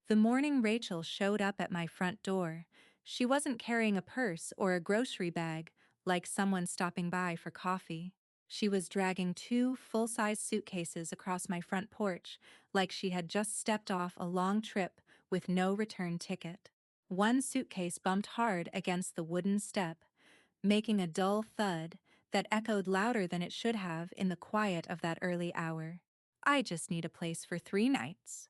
The morning Rachel showed up at my front door, she wasn't carrying a purse or a grocery bag like someone stopping by for coffee. She was dragging two full-size suitcases across my front porch like she had just stepped off a long trip with no return ticket. One suitcase bumped hard against the wooden step, making a dull thud that echoed louder than it should have in the quiet of that early hour. "I just need a place for 3 nights,"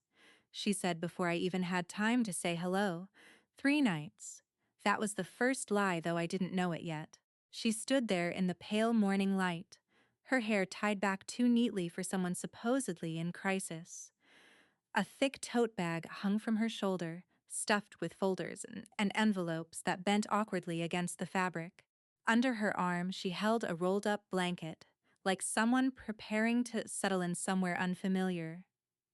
she said before I even had time to say hello. 3 nights. That was the first lie, though I didn't know it yet. She stood there in the pale morning light, her hair tied back too neatly for someone supposedly in crisis. A thick tote bag hung from her shoulder, stuffed with folders and envelopes that bent awkwardly against the fabric. Under her arm, she held a rolled-up blanket, like someone preparing to settle in somewhere unfamiliar.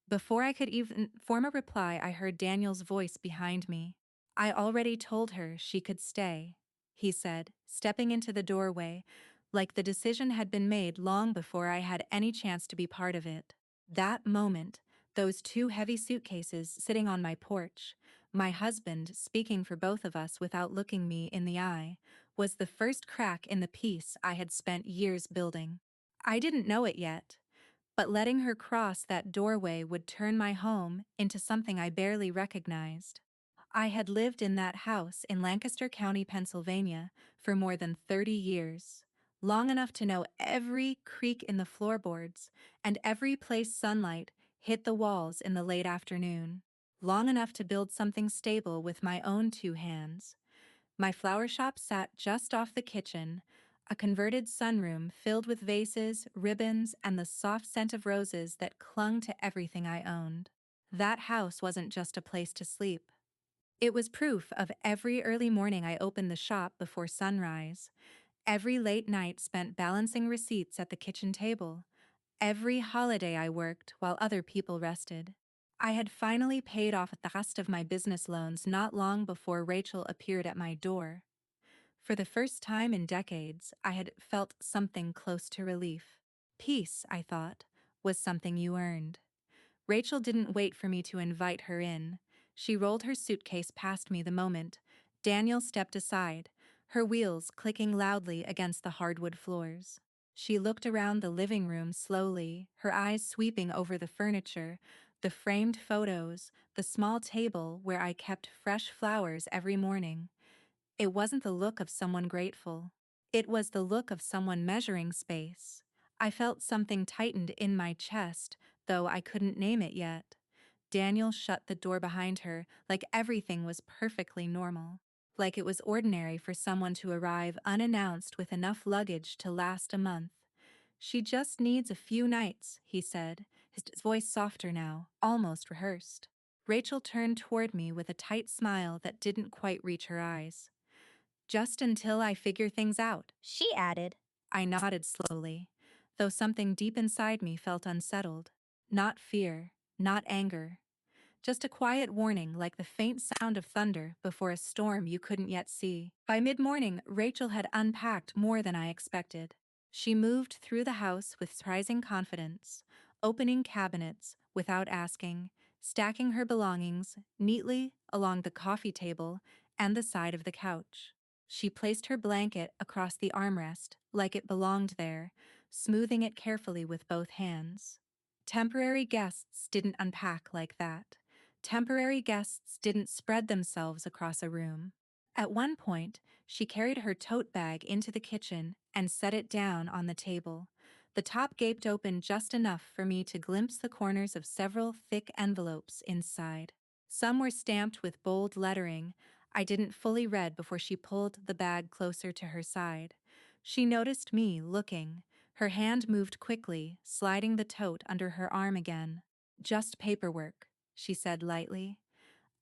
Before I could even form a reply, I heard Daniel's voice behind me. "I already told her she could stay," he said, stepping into the doorway, like the decision had been made long before I had any chance to be part of it. That moment, those two heavy suitcases sitting on my porch, my husband speaking for both of us without looking me in the eye, was the first crack in the piece I had spent years building. I didn't know it yet, but letting her cross that doorway would turn my home into something I barely recognized. I had lived in that house in Lancaster County, Pennsylvania, for more than 30 years, long enough to know every creak in the floorboards and every place sunlight hit the walls in the late afternoon, long enough to build something stable with my own two hands. My flower shop sat just off the kitchen, a converted sunroom filled with vases, ribbons, and the soft scent of roses that clung to everything I owned. That house wasn't just a place to sleep. It was proof of every early morning I opened the shop before sunrise, every late night spent balancing receipts at the kitchen table, every holiday I worked while other people rested. I had finally paid off the rest of my business loans not long before Rachel appeared at my door. For the first time in decades, I had felt something close to relief. Peace, I thought, was something you earned. Rachel didn't wait for me to invite her in. She rolled her suitcase past me the moment Daniel stepped aside, her wheels clicking loudly against the hardwood floors. She looked around the living room slowly, her eyes sweeping over the furniture, the framed photos, the small table where I kept fresh flowers every morning. It wasn't the look of someone grateful. It was the look of someone measuring space. I felt something tightened in my chest, though I couldn't name it yet. Daniel shut the door behind her like everything was perfectly normal. Like it was ordinary for someone to arrive unannounced with enough luggage to last a month. "She just needs a few nights," he said, his voice softer now, almost rehearsed. Rachel turned toward me with a tight smile that didn't quite reach her eyes. "Just until I figure things out," she added. I nodded slowly, though something deep inside me felt unsettled. Not fear, not anger. Just a quiet warning like the faint sound of thunder before a storm you couldn't yet see. By mid-morning, Rachel had unpacked more than I expected. She moved through the house with surprising confidence, opening cabinets without asking, stacking her belongings neatly along the coffee table and the side of the couch. She placed her blanket across the armrest like it belonged there, smoothing it carefully with both hands. Temporary guests didn't unpack like that. Temporary guests didn't spread themselves across a room. At one point, she carried her tote bag into the kitchen and set it down on the table. The top gaped open just enough for me to glimpse the corners of several thick envelopes inside. Some were stamped with bold lettering I didn't fully read before she pulled the bag closer to her side. She noticed me looking. Her hand moved quickly, sliding the tote under her arm again. "Just paperwork," she said lightly.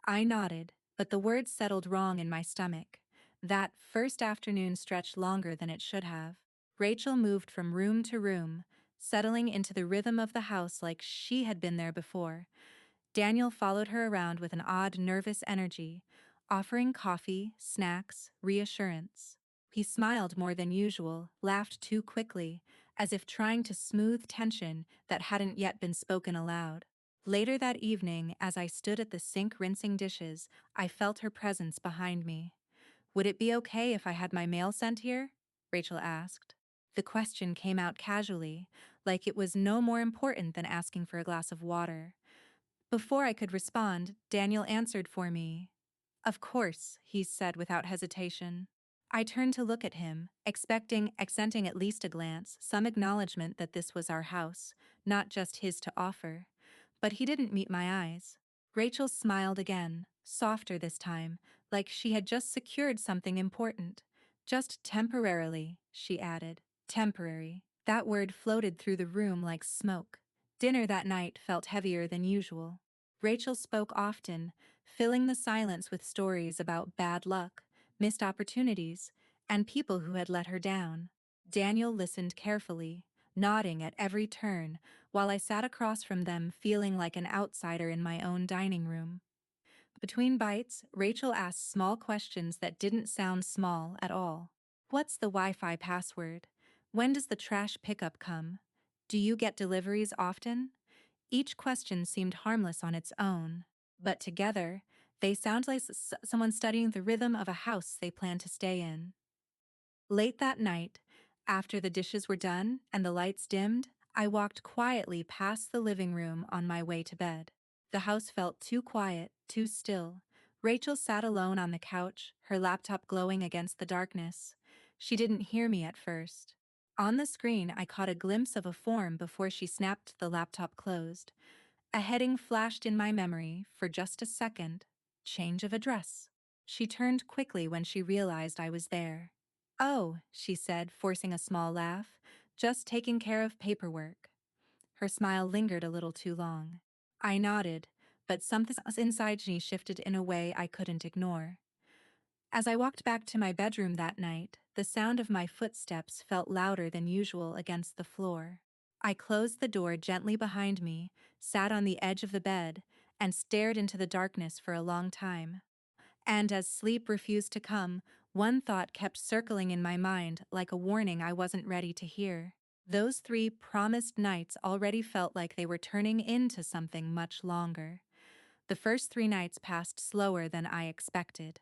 I nodded, but the words settled wrong in my stomach. That first afternoon stretched longer than it should have. Rachel moved from room to room, settling into the rhythm of the house like she had been there before. Daniel followed her around with an odd, nervous energy, offering coffee, snacks, reassurance. He smiled more than usual, laughed too quickly, as if trying to smooth tension that hadn't yet been spoken aloud. Later that evening, as I stood at the sink rinsing dishes, I felt her presence behind me. Would it be okay if I had my mail sent here? Rachel asked. The question came out casually, like it was no more important than asking for a glass of water. Before I could respond, Daniel answered for me. Of course, he said without hesitation. I turned to look at him, accenting at least a glance, some acknowledgement that this was our house, not just his to offer. But he didn't meet my eyes. Rachel smiled again, softer this time, like she had just secured something important. Just temporarily, she added. Temporary. That word floated through the room like smoke. Dinner that night felt heavier than usual. Rachel spoke often, filling the silence with stories about bad luck, missed opportunities, and people who had let her down. Daniel listened carefully, nodding at every turn, while I sat across from them feeling like an outsider in my own dining room. Between bites, Rachel asked small questions that didn't sound small at all. What's the Wi-Fi password? When does the trash pickup come? Do you get deliveries often? Each question seemed harmless on its own, but together, they sound like someone studying the rhythm of a house they plan to stay in. Late that night, after the dishes were done and the lights dimmed, I walked quietly past the living room on my way to bed. The house felt too quiet, too still. Rachel sat alone on the couch, her laptop glowing against the darkness. She didn't hear me at first. On the screen, I caught a glimpse of a form before she snapped the laptop closed. A heading flashed in my memory for just a second. Change of address. She turned quickly when she realized I was there. Oh, she said, forcing a small laugh. Just taking care of paperwork. Her smile lingered a little too long. I nodded, but something inside me shifted in a way I couldn't ignore. As I walked back to my bedroom that night, the sound of my footsteps felt louder than usual against the floor. I closed the door gently behind me, sat on the edge of the bed, and stared into the darkness for a long time. And as sleep refused to come, one thought kept circling in my mind like a warning I wasn't ready to hear. Those 3 promised nights already felt like they were turning into something much longer. The first 3 nights passed slower than I expected,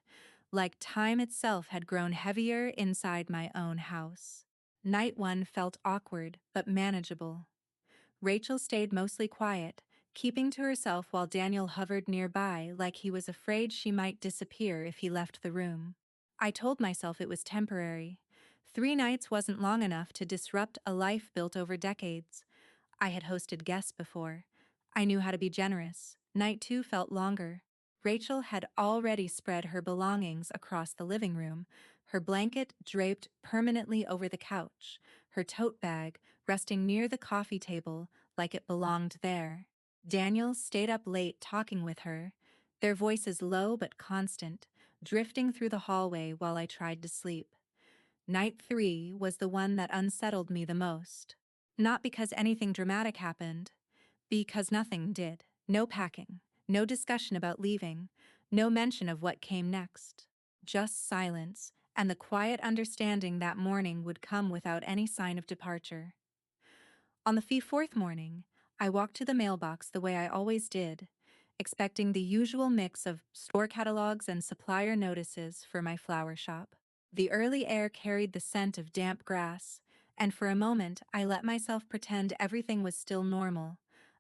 like time itself had grown heavier inside my own house. Night 1 felt awkward, but manageable. Rachel stayed mostly quiet, keeping to herself while Daniel hovered nearby like he was afraid she might disappear if he left the room. I told myself it was temporary. 3 nights wasn't long enough to disrupt a life built over decades. I had hosted guests before. I knew how to be generous. Night 2 felt longer. Rachel had already spread her belongings across the living room, her blanket draped permanently over the couch, her tote bag resting near the coffee table like it belonged there. Daniel stayed up late talking with her, their voices low but constant, drifting through the hallway while I tried to sleep. Night 3 was the one that unsettled me the most. Not because anything dramatic happened, because nothing did. No packing, no discussion about leaving, no mention of what came next. Just silence, and the quiet understanding that morning would come without any sign of departure. On the fourth morning, I walked to the mailbox the way I always did, expecting the usual mix of store catalogs and supplier notices for my flower shop. The early air carried the scent of damp grass, and for a moment I let myself pretend everything was still normal,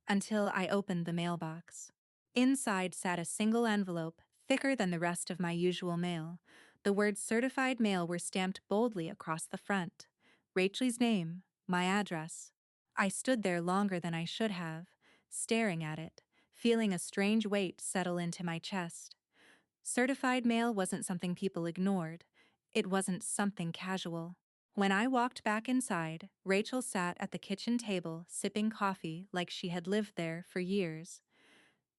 until I opened the mailbox. Inside sat a single envelope, thicker than the rest of my usual mail. The words certified mail were stamped boldly across the front. Rachel's name, my address. I stood there longer than I should have, staring at it, feeling a strange weight settle into my chest. Certified mail wasn't something people ignored. It wasn't something casual. When I walked back inside, Rachel sat at the kitchen table sipping coffee like she had lived there for years.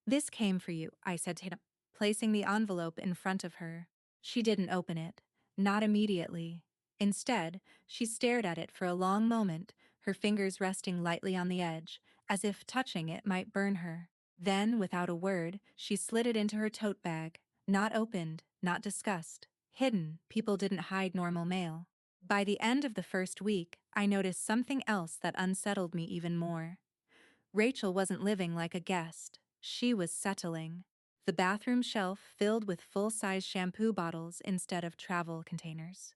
This came for you, I said to him, placing the envelope in front of her. She didn't open it, not immediately. Instead, she stared at it for a long moment, her fingers resting lightly on the edge, as if touching it might burn her. Then, without a word, she slid it into her tote bag. Not opened, not discussed. Hidden, people didn't hide normal mail. By the end of the first week, I noticed something else that unsettled me even more. Rachel wasn't living like a guest. She was settling. The bathroom shelf filled with full-size shampoo bottles instead of travel containers.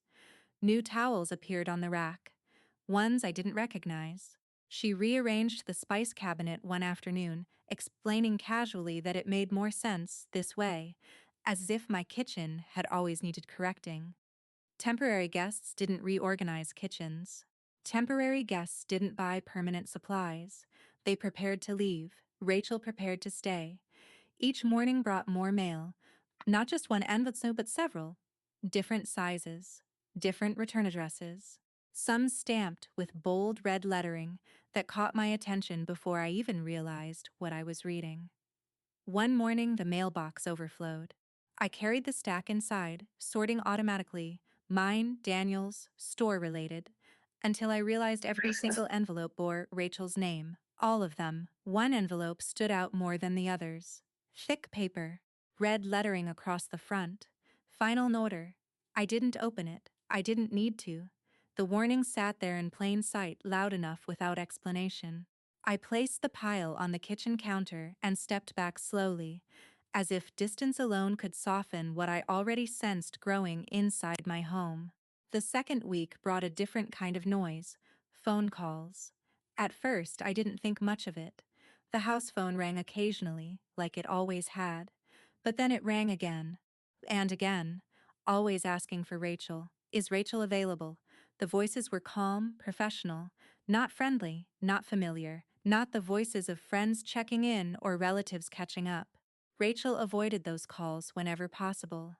New towels appeared on the rack, ones I didn't recognize. She rearranged the spice cabinet one afternoon, explaining casually that it made more sense this way, as if my kitchen had always needed correcting. Temporary guests didn't reorganize kitchens. Temporary guests didn't buy permanent supplies. They prepared to leave. Rachel prepared to stay. Each morning brought more mail. Not just one envelope, but several. Different sizes. Different return addresses. Some stamped with bold red lettering that caught my attention before I even realized what I was reading. One morning, the mailbox overflowed. I carried the stack inside, sorting automatically, mine, Daniel's, store-related, until I realized every single envelope bore Rachel's name. All of them. One envelope stood out more than the others. Thick paper, red lettering across the front. Final order. I didn't open it. I didn't need to. The warning sat there in plain sight, loud enough without explanation. I placed the pile on the kitchen counter and stepped back slowly, as if distance alone could soften what I already sensed growing inside my home. The second week brought a different kind of noise: phone calls. At first, I didn't think much of it. The house phone rang occasionally, like it always had. But then it rang again. And again. Always asking for Rachel. Is Rachel available? The voices were calm, professional, not friendly, not familiar, not the voices of friends checking in or relatives catching up. Rachel avoided those calls whenever possible.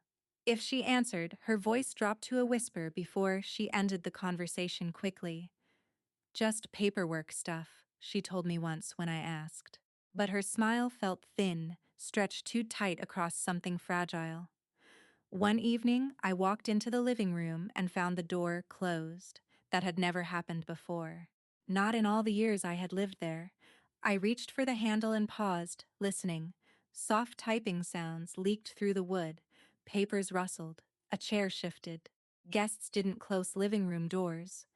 If she answered, her voice dropped to a whisper before she ended the conversation quickly. Just paperwork stuff, she told me once when I asked. But her smile felt thin, stretched too tight across something fragile. One evening, I walked into the living room and found the door closed. That had never happened before. Not in all the years I had lived there. I reached for the handle and paused, listening. Soft typing sounds leaked through the wood. Papers rustled. A chair shifted. Guests didn't close living room doors.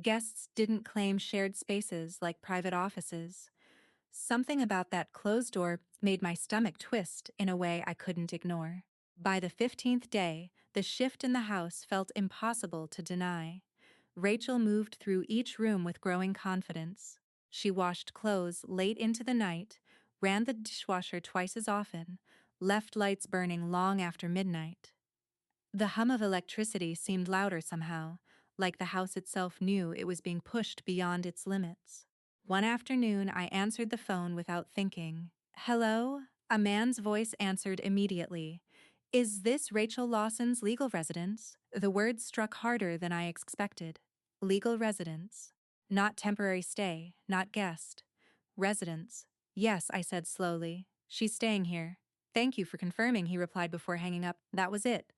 Guests didn't claim shared spaces like private offices. Something about that closed door made my stomach twist in a way I couldn't ignore. By the 15th day, the shift in the house felt impossible to deny. Rachel moved through each room with growing confidence. She washed clothes late into the night, ran the dishwasher twice as often, left lights burning long after midnight. The hum of electricity seemed louder somehow, like the house itself knew it was being pushed beyond its limits. One afternoon, I answered the phone without thinking. "Hello?" A man's voice answered immediately. "Is this Rachel Lawson's legal residence?" The words struck harder than I expected. Legal residence. Not temporary stay, not guest. Residence. "Yes," I said slowly. "She's staying here." "Thank you for confirming," he replied before hanging up. That was it.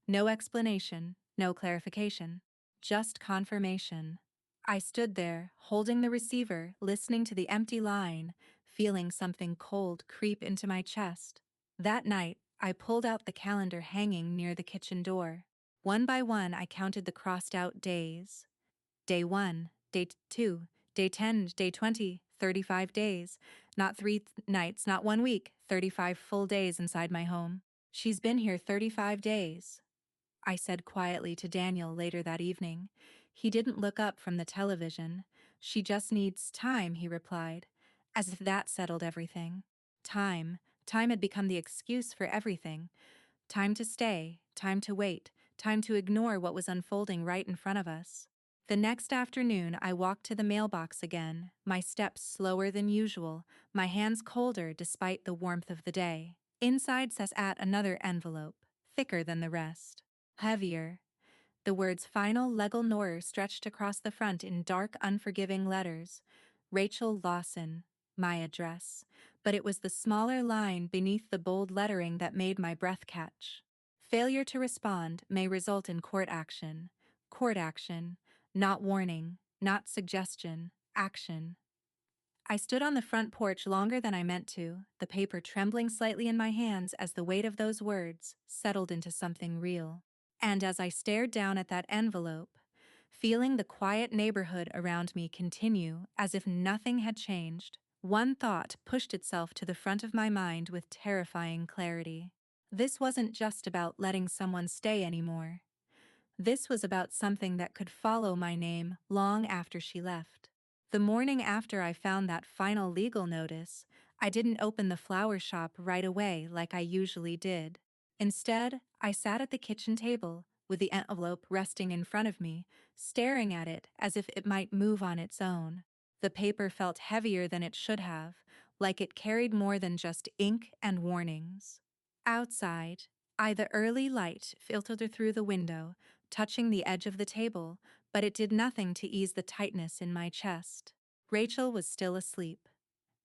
No explanation, no clarification. Just confirmation. I stood there, holding the receiver, listening to the empty line, feeling something cold creep into my chest. That night, I pulled out the calendar hanging near the kitchen door. One by one, I counted the crossed-out days. Day 1, Day 2, Day 10, Day 20, 35 days. Not 3 nights, not 1 week, 35 full days inside my home. "She's been here 35 days. I said quietly to Daniel later that evening. He didn't look up from the television. "She just needs time," he replied, as if that settled everything. Time. Time had become the excuse for everything. Time to stay, time to wait, time to ignore what was unfolding right in front of us. The next afternoon, I walked to the mailbox again, my steps slower than usual, my hands colder despite the warmth of the day. Inside sat another envelope, thicker than the rest. Heavier. The words "Final Legal Nor" stretched across the front in dark, unforgiving letters. Rachel Lawson. My address. But it was the smaller line beneath the bold lettering that made my breath catch. Failure to respond may result in court action. Court action. Not warning. Not suggestion. Action. I stood on the front porch longer than I meant to, the paper trembling slightly in my hands as the weight of those words settled into something real. And as I stared down at that envelope, feeling the quiet neighborhood around me continue as if nothing had changed, One thought pushed itself to the front of my mind with terrifying clarity. This wasn't just about letting someone stay anymore. This was about something that could follow my name long after she left. The morning after I found that final legal notice, I didn't open the flower shop right away like I usually did. Instead, I sat at the kitchen table, with the envelope resting in front of me, staring at it as if it might move on its own. The paper felt heavier than it should have, like it carried more than just ink and warnings. Outside, the early light filtered through the window, touching the edge of the table, but it did nothing to ease the tightness in my chest. Rachel was still asleep.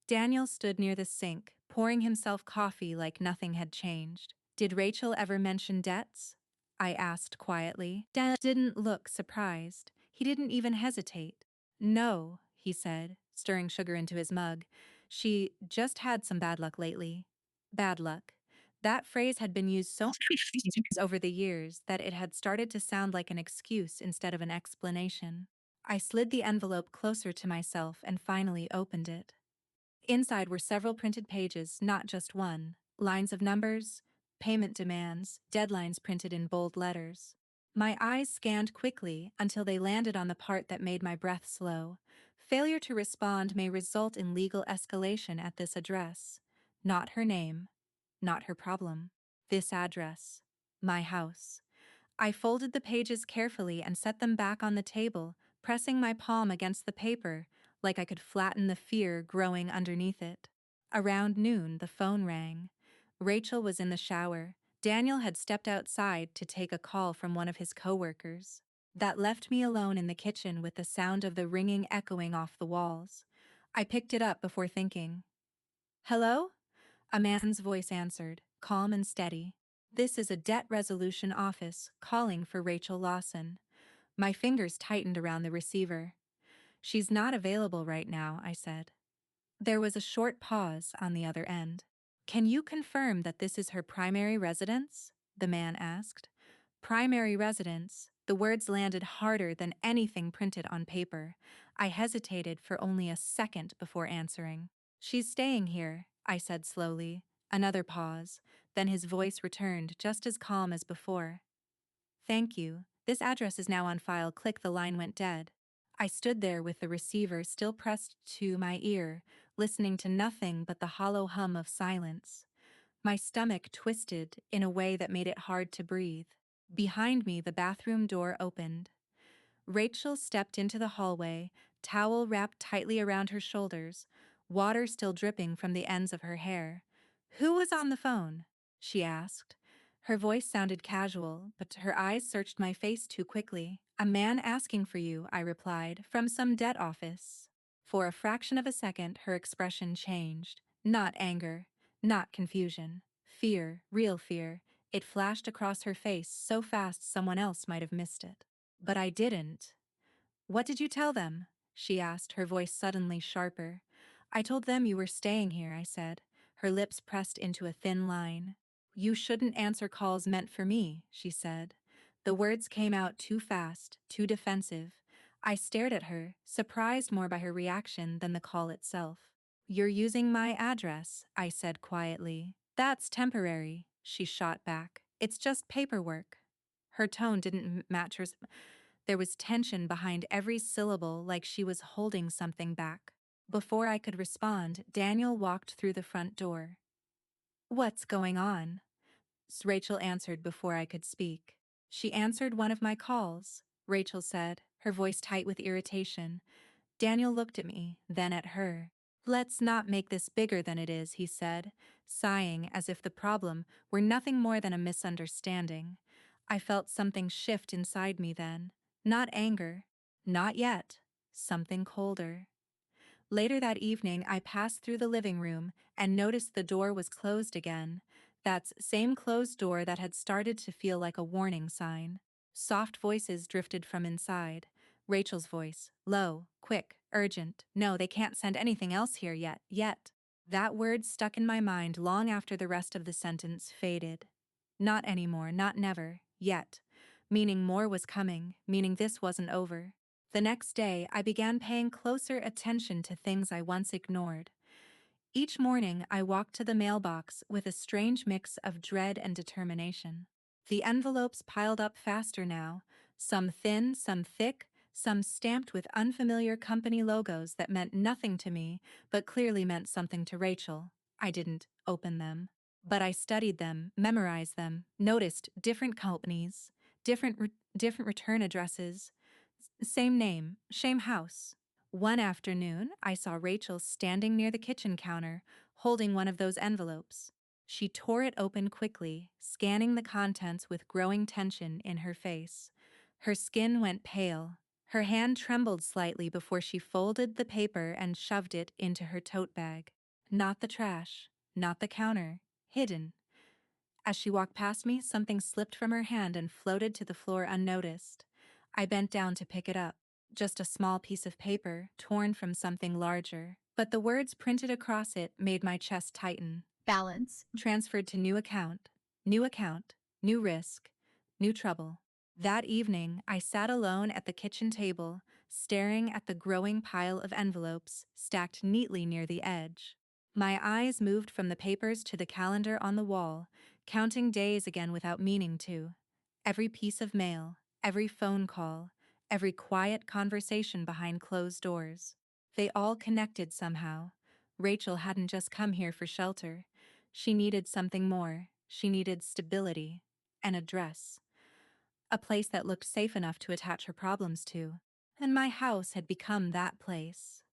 Daniel stood near the sink, pouring himself coffee like nothing had changed. Did Rachel ever mention debts? I asked quietly. Daniel didn't look surprised. He didn't even hesitate. No, he said, stirring sugar into his mug. She just had some bad luck lately. Bad luck. That phrase had been used so many times over the years that it had started to sound like an excuse instead of an explanation. I slid the envelope closer to myself and finally opened it. Inside were several printed pages, not just one, lines of numbers, payment demands, deadlines printed in bold letters. My eyes scanned quickly until they landed on the part that made my breath slow. Failure to respond may result in legal escalation at this address. Not her name, not her problem. This address. My house. I folded the pages carefully and set them back on the table, pressing my palm against the paper, like I could flatten the fear growing underneath it. Around noon, the phone rang. Rachel was in the shower. Daniel had stepped outside to take a call from one of his coworkers. That left me alone in the kitchen with the sound of the ringing echoing off the walls. I picked it up before thinking. Hello? A man's voice answered, calm and steady. This is a debt resolution office calling for Rachel Lawson. My fingers tightened around the receiver. She's not available right now, I said. There was a short pause on the other end. Can you confirm that this is her primary residence? The man asked. Primary residence. The words landed harder than anything printed on paper. I hesitated for only a second before answering. She's staying here, I said slowly. Another pause. Then his voice returned, just as calm as before. Thank you. This address is now on file. Click. The line went dead. I stood there with the receiver still pressed to my ear, listening to nothing but the hollow hum of silence. My stomach twisted in a way that made it hard to breathe. Behind me, the bathroom door opened. Rachel stepped into the hallway, towel wrapped tightly around her shoulders, water still dripping from the ends of her hair. Who was on the phone? She asked. Her voice sounded casual, but her eyes searched my face too quickly. A man asking for you, I replied, from some debt office. For a fraction of a second, her expression changed. Not anger, not confusion. Fear, real fear. It flashed across her face so fast someone else might have missed it. But I didn't. What did you tell them? She asked, her voice suddenly sharper. I told them you were staying here, I said, her lips pressed into a thin line. You shouldn't answer calls meant for me, she said. The words came out too fast, too defensive. I stared at her, surprised more by her reaction than the call itself. You're using my address, I said quietly. That's temporary, she shot back. It's just paperwork. Her tone didn't match hers. There was tension behind every syllable, like she was holding something back. Before I could respond, Daniel walked through the front door. What's going on? Rachel answered before I could speak. She answered one of my calls, Rachel said, her voice tight with irritation. Daniel looked at me, then at her. Let's not make this bigger than it is, he said, sighing as if the problem were nothing more than a misunderstanding. I felt something shift inside me then. Not anger. Not yet. Something colder. Later that evening, I passed through the living room and noticed the door was closed again. That same closed door that had started to feel like a warning sign. Soft voices drifted from inside. Rachel's voice, low, quick, urgent. No, they can't send anything else here yet. That word stuck in my mind long after the rest of the sentence faded. Not anymore, not never, yet. Meaning more was coming, meaning this wasn't over. The next day, I began paying closer attention to things I once ignored. Each morning, I walked to the mailbox with a strange mix of dread and determination. The envelopes piled up faster now, some thin, some thick, some stamped with unfamiliar company logos that meant nothing to me, but clearly meant something to Rachel. I didn't open them. But I studied them, memorized them, noticed different companies, different return addresses, same name, same house. One afternoon, I saw Rachel standing near the kitchen counter, holding one of those envelopes. She tore it open quickly, scanning the contents with growing tension in her face. Her skin went pale. Her hand trembled slightly before she folded the paper and shoved it into her tote bag. Not the trash, not the counter, hidden. As she walked past me, something slipped from her hand and floated to the floor unnoticed. I bent down to pick it up. Just a small piece of paper, torn from something larger. But the words printed across it made my chest tighten. Balance. Transferred to new account, new risk, new trouble. That evening, I sat alone at the kitchen table, staring at the growing pile of envelopes stacked neatly near the edge. My eyes moved from the papers to the calendar on the wall, counting days again without meaning to. Every piece of mail, every phone call, every quiet conversation behind closed doors. They all connected somehow. Rachel hadn't just come here for shelter. She needed something more. She needed stability. An address. A place that looked safe enough to attach her problems to. And my house had become that place.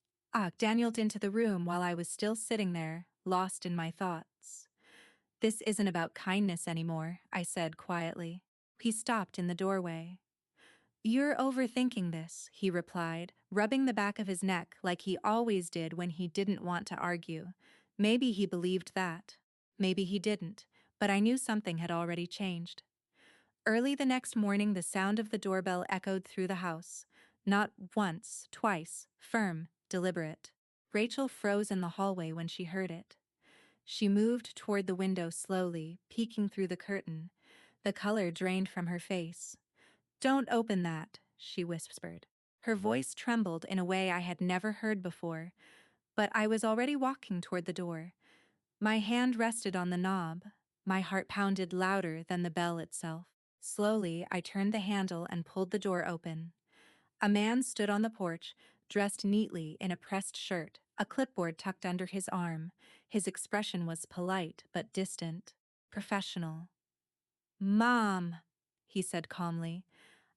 Danieled into the room while I was still sitting there, lost in my thoughts. "This isn't about kindness anymore," I said quietly. He stopped in the doorway. "You're overthinking this," he replied, rubbing the back of his neck like he always did when he didn't want to argue. Maybe he believed that. Maybe he didn't, but I knew something had already changed. Early the next morning, the sound of the doorbell echoed through the house. Not once, twice, firm, deliberate. Rachel froze in the hallway when she heard it. She moved toward the window slowly, peeking through the curtain. The color drained from her face. "Don't open that," she whispered. Her voice trembled in a way I had never heard before, but I was already walking toward the door. My hand rested on the knob. My heart pounded louder than the bell itself. Slowly, I turned the handle and pulled the door open. A man stood on the porch, dressed neatly in a pressed shirt, a clipboard tucked under his arm. His expression was polite but distant, professional. "Mom," he said calmly,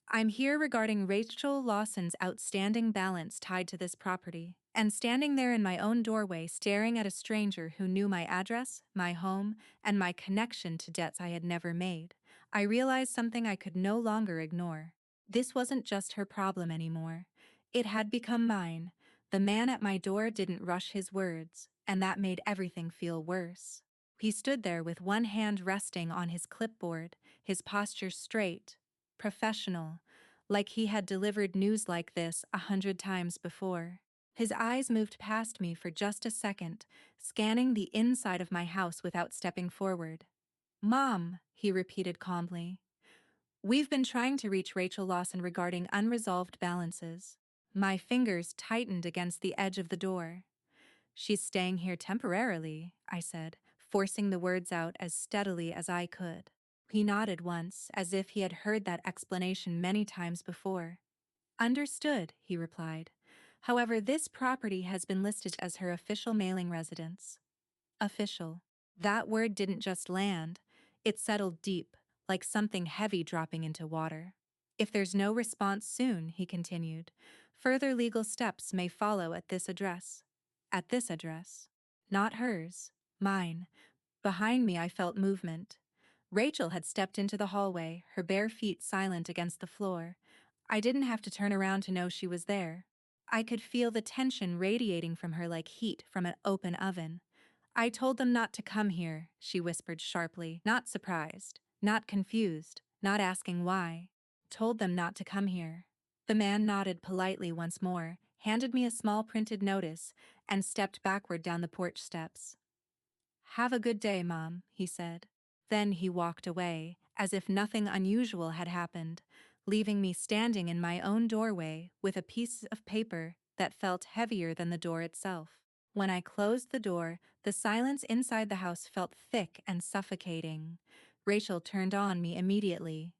"I'm here regarding Rachel Lawson's outstanding balance tied to this property." And standing there in my own doorway, staring at a stranger who knew my address, my home, and my connection to debts I had never made, I realized something I could no longer ignore. This wasn't just her problem anymore. It had become mine. The man at my door didn't rush his words, and that made everything feel worse. He stood there with one hand resting on his clipboard, his posture straight, professional, like he had delivered news like this 100 times before. His eyes moved past me for just a second, scanning the inside of my house without stepping forward. "Mom," he repeated calmly, "we've been trying to reach Rachel Lawson regarding unresolved balances." My fingers tightened against the edge of the door. "She's staying here temporarily," I said, forcing the words out as steadily as I could. He nodded once, as if he had heard that explanation many times before. "Understood," he replied. "However, this property has been listed as her official mailing residence." Official. That word didn't just land, it settled deep, like something heavy dropping into water. "If there's no response soon," he continued, "further legal steps may follow at this address." At this address. Not hers. Mine. Behind me I felt movement. Rachel had stepped into the hallway, her bare feet silent against the floor. I didn't have to turn around to know she was there. I could feel the tension radiating from her like heat from an open oven. "I told them not to come here," she whispered sharply, not surprised, not confused, not asking why. "Told them not to come here." The man nodded politely once more, handed me a small printed notice, and stepped backward down the porch steps. "Have a good day, Mom," he said. Then he walked away, as if nothing unusual had happened, leaving me standing in my own doorway with a piece of paper that felt heavier than the door itself. When I closed the door, the silence inside the house felt thick and suffocating. Rachel turned on me immediately.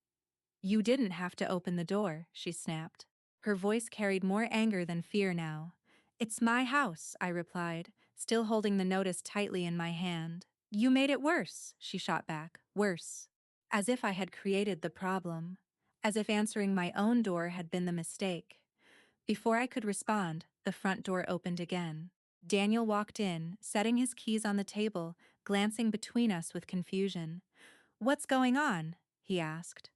"You didn't have to open the door," she snapped. Her voice carried more anger than fear now. "It's my house," I replied, still holding the notice tightly in my hand. "You made it worse," she shot back. "Worse." As if I had created the problem. As if answering my own door had been the mistake. Before I could respond, the front door opened again. Daniel walked in, setting his keys on the table, glancing between us with confusion. "What's going on?" he asked.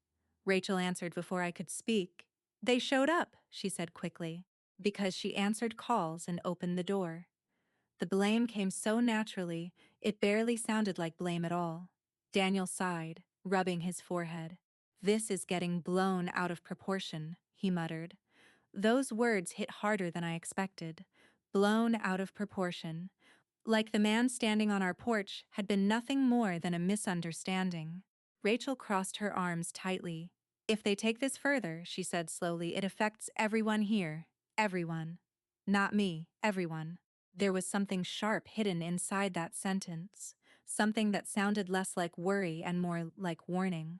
Rachel answered before I could speak. "They showed up," she said quickly, because she answered calls and opened the door. The blame came so naturally, it barely sounded like blame at all. Daniel sighed, rubbing his forehead. "This is getting blown out of proportion," he muttered. Those words hit harder than I expected. Blown out of proportion. Like the man standing on our porch had been nothing more than a misunderstanding. Rachel crossed her arms tightly. "If they take this further," she said slowly, "it affects everyone here. Everyone. Not me, everyone." There was something sharp hidden inside that sentence. Something that sounded less like worry and more like warning.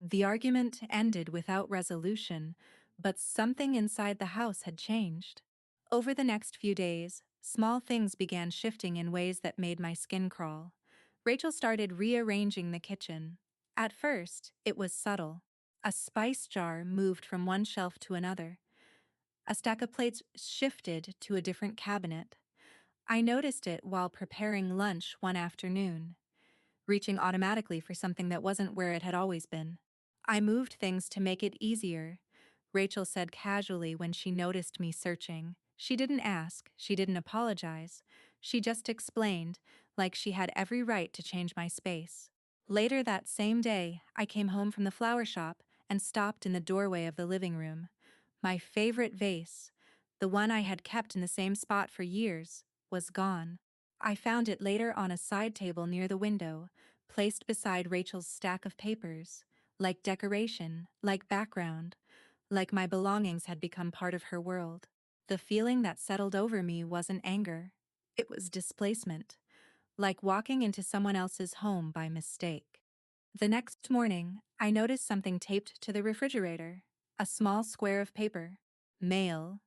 The argument ended without resolution, but something inside the house had changed. Over the next few days, small things began shifting in ways that made my skin crawl. Rachel started rearranging the kitchen. At first, it was subtle. A spice jar moved from one shelf to another. A stack of plates shifted to a different cabinet. I noticed it while preparing lunch one afternoon, reaching automatically for something that wasn't where it had always been. "I moved things to make it easier," Rachel said casually when she noticed me searching. She didn't ask, she didn't apologize. She just explained, like she had every right to change my space. Later that same day, I came home from the flower shop and stopped in the doorway of the living room. My favorite vase, the one I had kept in the same spot for years, was gone. I found it later on a side table near the window, placed beside Rachel's stack of papers, like decoration, like background, like my belongings had become part of her world. The feeling that settled over me wasn't anger. It was displacement, like walking into someone else's home by mistake. The next morning, I noticed something taped to the refrigerator, a small square of paper. Mail.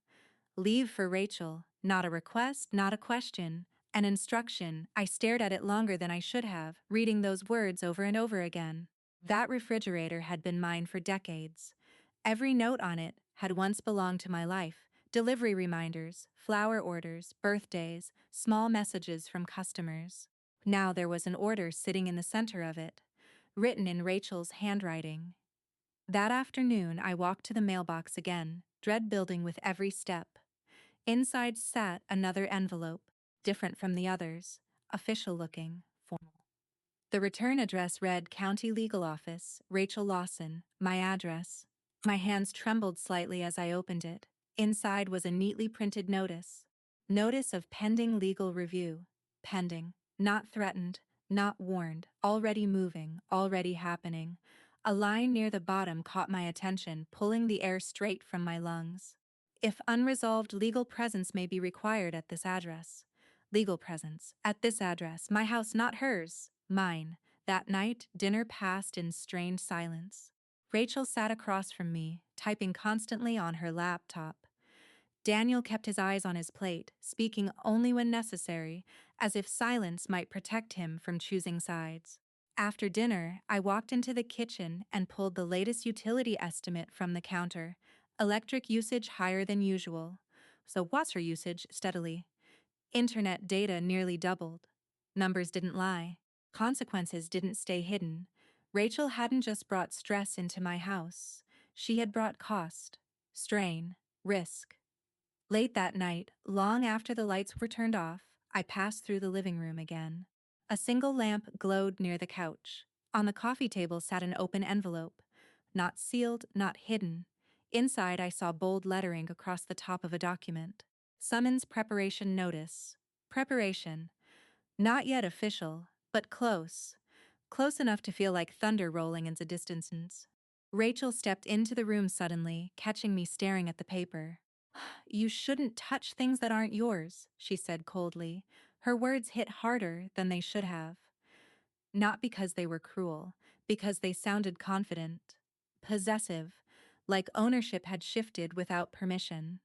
Leave for Rachel, not a request, not a question, an instruction. I stared at it longer than I should have, reading those words over and over again. That refrigerator had been mine for decades. Every note on it had once belonged to my life. Delivery reminders, flower orders, birthdays, small messages from customers. Now there was an order sitting in the center of it, written in Rachel's handwriting. That afternoon I walked to the mailbox again, dread building with every step. Inside sat another envelope, different from the others, official-looking, formal. The return address read County Legal Office, Rachel Lawson, my address. My hands trembled slightly as I opened it. Inside was a neatly printed notice. Notice of pending legal review. Pending. Not threatened, not warned, already moving, already happening. A line near the bottom caught my attention, pulling the air straight from my lungs. If unresolved legal presence may be required at this address. Legal presence. At this address. My house, not hers. Mine. That night, dinner passed in strained silence. Rachel sat across from me, typing constantly on her laptop. Daniel kept his eyes on his plate, speaking only when necessary, as if silence might protect him from choosing sides. After dinner, I walked into the kitchen and pulled the latest utility estimate from the counter. Electric usage higher than usual. So what's her usage? Steadily. Internet data nearly doubled. Numbers didn't lie. Consequences didn't stay hidden. Rachel hadn't just brought stress into my house. She had brought cost, strain, risk. Late that night, long after the lights were turned off, I passed through the living room again. A single lamp glowed near the couch. On the coffee table sat an open envelope. Not sealed, not hidden. Inside I saw bold lettering across the top of a document. Summons preparation notice. Preparation. Not yet official, but close. Close enough to feel like thunder rolling in the distance. Rachel stepped into the room suddenly, catching me staring at the paper. You shouldn't touch things that aren't yours, she said coldly. Her words hit harder than they should have. Not because they were cruel, because they sounded confident, possessive, like ownership had shifted without permission.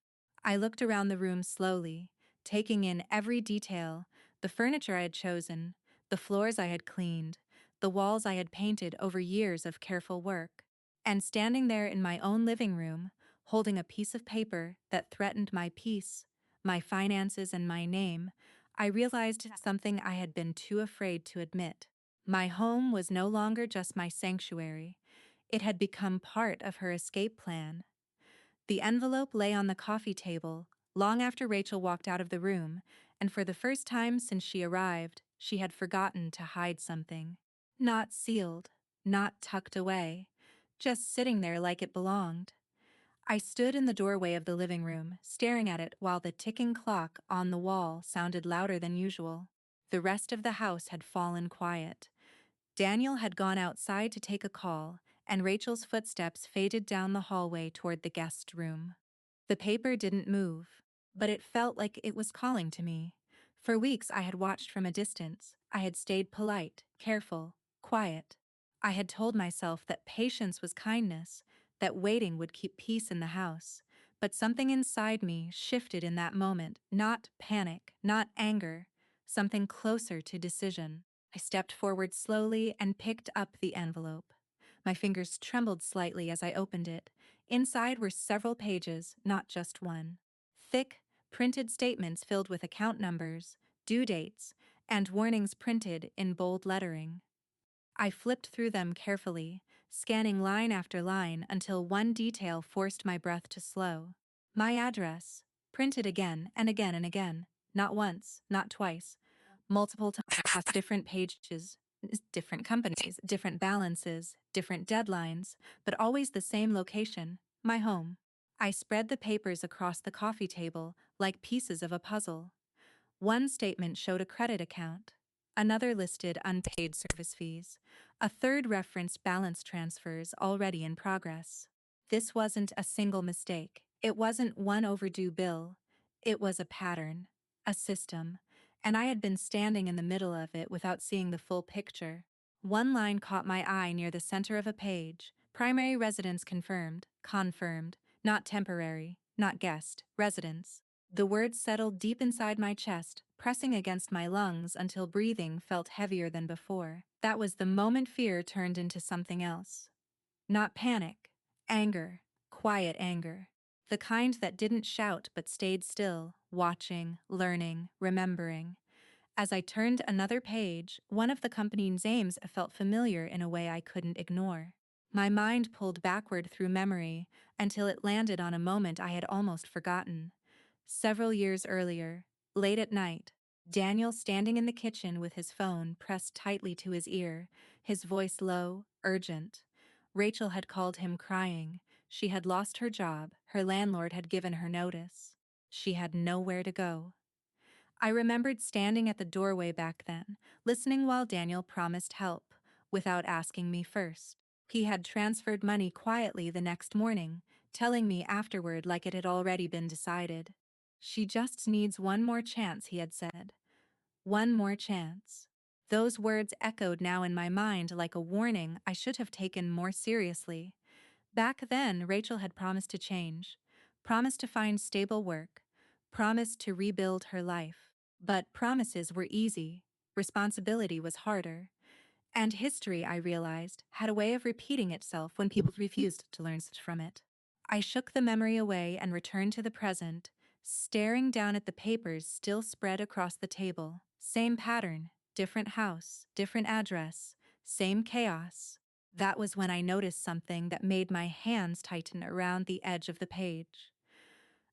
I looked around the room slowly, taking in every detail: the furniture I had chosen, the floors I had cleaned, the walls I had painted over years of careful work. And standing there in my own living room, holding a piece of paper that threatened my peace, my finances, and my name, I realized something I had been too afraid to admit. My home was no longer just my sanctuary. It had become part of her escape plan. The envelope lay on the coffee table, long after Rachel walked out of the room, and for the first time since she arrived, she had forgotten to hide something. Not sealed, not tucked away, just sitting there like it belonged. I stood in the doorway of the living room, staring at it while the ticking clock on the wall sounded louder than usual. The rest of the house had fallen quiet. Daniel had gone outside to take a call, and Rachel's footsteps faded down the hallway toward the guest room. The paper didn't move, but it felt like it was calling to me. For weeks I had watched from a distance. I had stayed polite, careful, quiet. I had told myself that patience was kindness, that waiting would keep peace in the house. But something inside me shifted in that moment, not panic, not anger, something closer to decision. I stepped forward slowly and picked up the envelope. My fingers trembled slightly as I opened it. Inside were several pages, not just one. Thick, printed statements filled with account numbers, due dates, and warnings printed in bold lettering. I flipped through them carefully, scanning line after line until one detail forced my breath to slow. My address, printed again and again and again, not once, not twice, multiple times across different pages, different companies, different balances, different deadlines, but always the same location, my home. I spread the papers across the coffee table like pieces of a puzzle. One statement showed a credit account. Another listed unpaid service fees. A third referenced balance transfers already in progress. This wasn't a single mistake. It wasn't one overdue bill. It was a pattern, a system, and I had been standing in the middle of it without seeing the full picture. One line caught my eye near the center of a page: primary residence confirmed, not temporary, not guest, residence. The words settled deep inside my chest, pressing against my lungs until breathing felt heavier than before. That was the moment fear turned into something else. Not panic, anger, quiet anger. The kind that didn't shout but stayed still, watching, learning, remembering. As I turned another page, one of the company's names felt familiar in a way I couldn't ignore. My mind pulled backward through memory until it landed on a moment I had almost forgotten. Several years earlier, late at night, Daniel standing in the kitchen with his phone pressed tightly to his ear, his voice low, urgent. Rachel had called him crying. She had lost her job. Her landlord had given her notice. She had nowhere to go. I remembered standing at the doorway back then, listening while Daniel promised help, without asking me first. He had transferred money quietly the next morning, telling me afterward like it had already been decided. She just needs one more chance, he had said. One more chance. Those words echoed now in my mind like a warning I should have taken more seriously. Back then, Rachel had promised to change, promised to find stable work, promised to rebuild her life. But promises were easy, responsibility was harder. And history, I realized, had a way of repeating itself when people refused to learn from it. I shook the memory away and returned to the present, staring down at the papers still spread across the table. Same pattern, different house, different address, same chaos. That was when I noticed something that made my hands tighten around the edge of the page.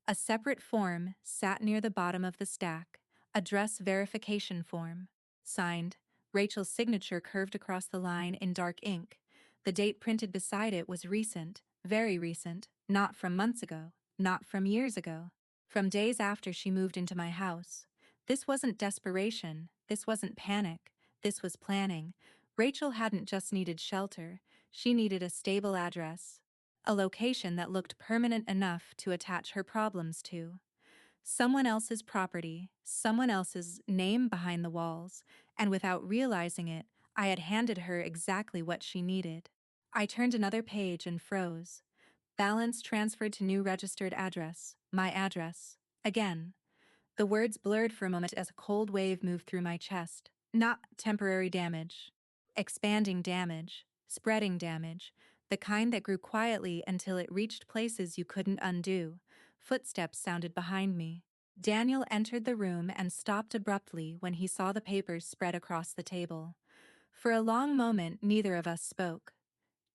A separate form sat near the bottom of the stack, address verification form. Signed, Rachel's signature curved across the line in dark ink. The date printed beside it was recent, very recent, not from months ago, not from years ago, from days after she moved into my house. This wasn't desperation, this wasn't panic, this was planning. Rachel hadn't just needed shelter, she needed a stable address. a location that looked permanent enough to attach her problems to. Someone else's property, someone else's name behind the walls, and without realizing it, I had handed her exactly what she needed. I turned another page and froze. Balance transferred to new registered address. My address. Again. The words blurred for a moment as a cold wave moved through my chest. Not temporary damage. Expanding damage. Spreading damage. The kind that grew quietly until it reached places you couldn't undo. Footsteps sounded behind me. Daniel entered the room and stopped abruptly when he saw the papers spread across the table. For a long moment, neither of us spoke.